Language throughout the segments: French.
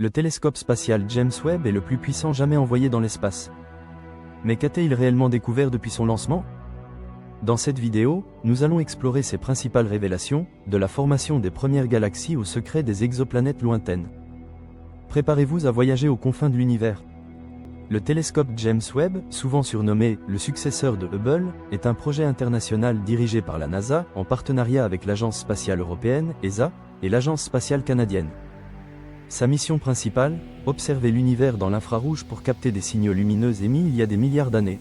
Le télescope spatial James Webb est le plus puissant jamais envoyé dans l'espace. Mais qu'a-t-il réellement découvert depuis son lancement? Dans cette vidéo, nous allons explorer ses principales révélations, de la formation des premières galaxies au secret des exoplanètes lointaines. Préparez-vous à voyager aux confins de l'univers. Le télescope James Webb, souvent surnommé le successeur de Hubble, est un projet international dirigé par la NASA en partenariat avec l'Agence spatiale européenne, ESA, et l'Agence spatiale canadienne. Sa mission principale, observer l'univers dans l'infrarouge pour capter des signaux lumineux émis il y a des milliards d'années.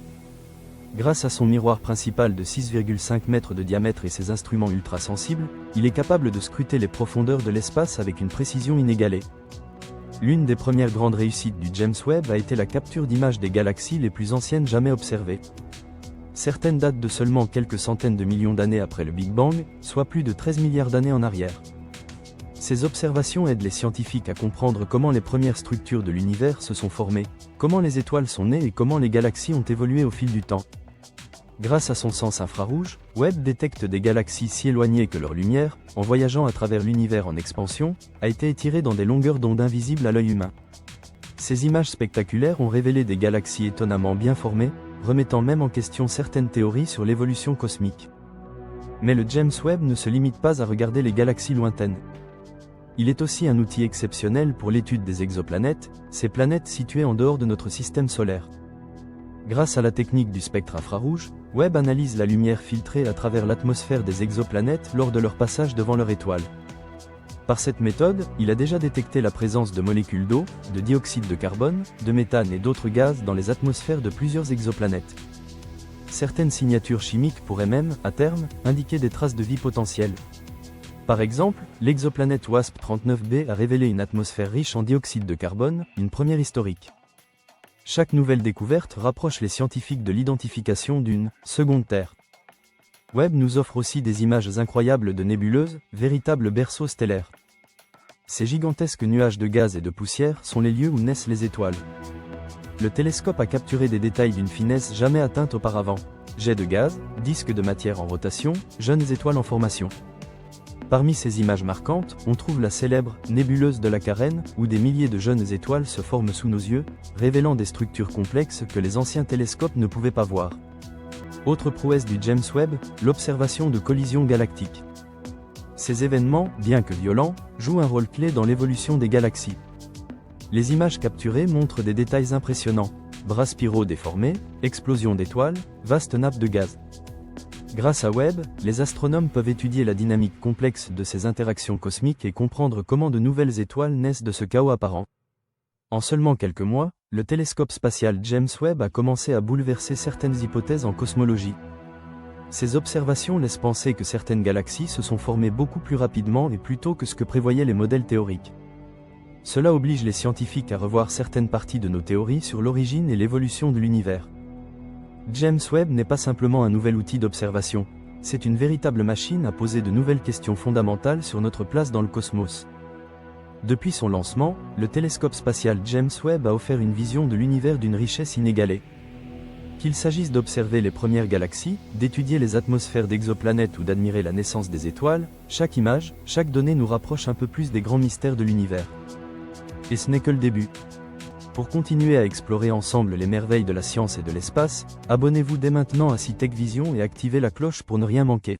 Grâce à son miroir principal de 6,5 mètres de diamètre et ses instruments ultrasensibles, il est capable de scruter les profondeurs de l'espace avec une précision inégalée. L'une des premières grandes réussites du James Webb a été la capture d'images des galaxies les plus anciennes jamais observées. Certaines datent de seulement quelques centaines de millions d'années après le Big Bang, soit plus de 13 milliards d'années en arrière. Ces observations aident les scientifiques à comprendre comment les premières structures de l'univers se sont formées, comment les étoiles sont nées et comment les galaxies ont évolué au fil du temps. Grâce à son sens infrarouge, Webb détecte des galaxies si éloignées que leur lumière, en voyageant à travers l'univers en expansion, a été étirée dans des longueurs d'onde invisibles à l'œil humain. Ces images spectaculaires ont révélé des galaxies étonnamment bien formées, remettant même en question certaines théories sur l'évolution cosmique. Mais le James Webb ne se limite pas à regarder les galaxies lointaines. Il est aussi un outil exceptionnel pour l'étude des exoplanètes, ces planètes situées en dehors de notre système solaire. Grâce à la technique du spectre infrarouge, Webb analyse la lumière filtrée à travers l'atmosphère des exoplanètes lors de leur passage devant leur étoile. Par cette méthode, il a déjà détecté la présence de molécules d'eau, de dioxyde de carbone, de méthane et d'autres gaz dans les atmosphères de plusieurs exoplanètes. Certaines signatures chimiques pourraient même, à terme, indiquer des traces de vie potentielles. Par exemple, l'exoplanète WASP-39b a révélé une atmosphère riche en dioxyde de carbone, une première historique. Chaque nouvelle découverte rapproche les scientifiques de l'identification d'une « seconde Terre ». Webb nous offre aussi des images incroyables de nébuleuses, véritables berceaux stellaires. Ces gigantesques nuages de gaz et de poussière sont les lieux où naissent les étoiles. Le télescope a capturé des détails d'une finesse jamais atteinte auparavant. Jets de gaz, disques de matière en rotation, jeunes étoiles en formation. Parmi ces images marquantes, on trouve la célèbre « nébuleuse de la Carène » où des milliers de jeunes étoiles se forment sous nos yeux, révélant des structures complexes que les anciens télescopes ne pouvaient pas voir. Autre prouesse du James Webb, l'observation de collisions galactiques. Ces événements, bien que violents, jouent un rôle clé dans l'évolution des galaxies. Les images capturées montrent des détails impressionnants, bras spiraux déformés, explosions d'étoiles, vastes nappes de gaz. Grâce à Webb, les astronomes peuvent étudier la dynamique complexe de ces interactions cosmiques et comprendre comment de nouvelles étoiles naissent de ce chaos apparent. En seulement quelques mois, le télescope spatial James Webb a commencé à bouleverser certaines hypothèses en cosmologie. Ces observations laissent penser que certaines galaxies se sont formées beaucoup plus rapidement et plus tôt que ce que prévoyaient les modèles théoriques. Cela oblige les scientifiques à revoir certaines parties de nos théories sur l'origine et l'évolution de l'univers. James Webb n'est pas simplement un nouvel outil d'observation, c'est une véritable machine à poser de nouvelles questions fondamentales sur notre place dans le cosmos. Depuis son lancement, le télescope spatial James Webb a offert une vision de l'univers d'une richesse inégalée. Qu'il s'agisse d'observer les premières galaxies, d'étudier les atmosphères d'exoplanètes ou d'admirer la naissance des étoiles, chaque image, chaque donnée nous rapproche un peu plus des grands mystères de l'univers. Et ce n'est que le début. Pour continuer à explorer ensemble les merveilles de la science et de l'espace, abonnez-vous dès maintenant à CITech Vision et activez la cloche pour ne rien manquer.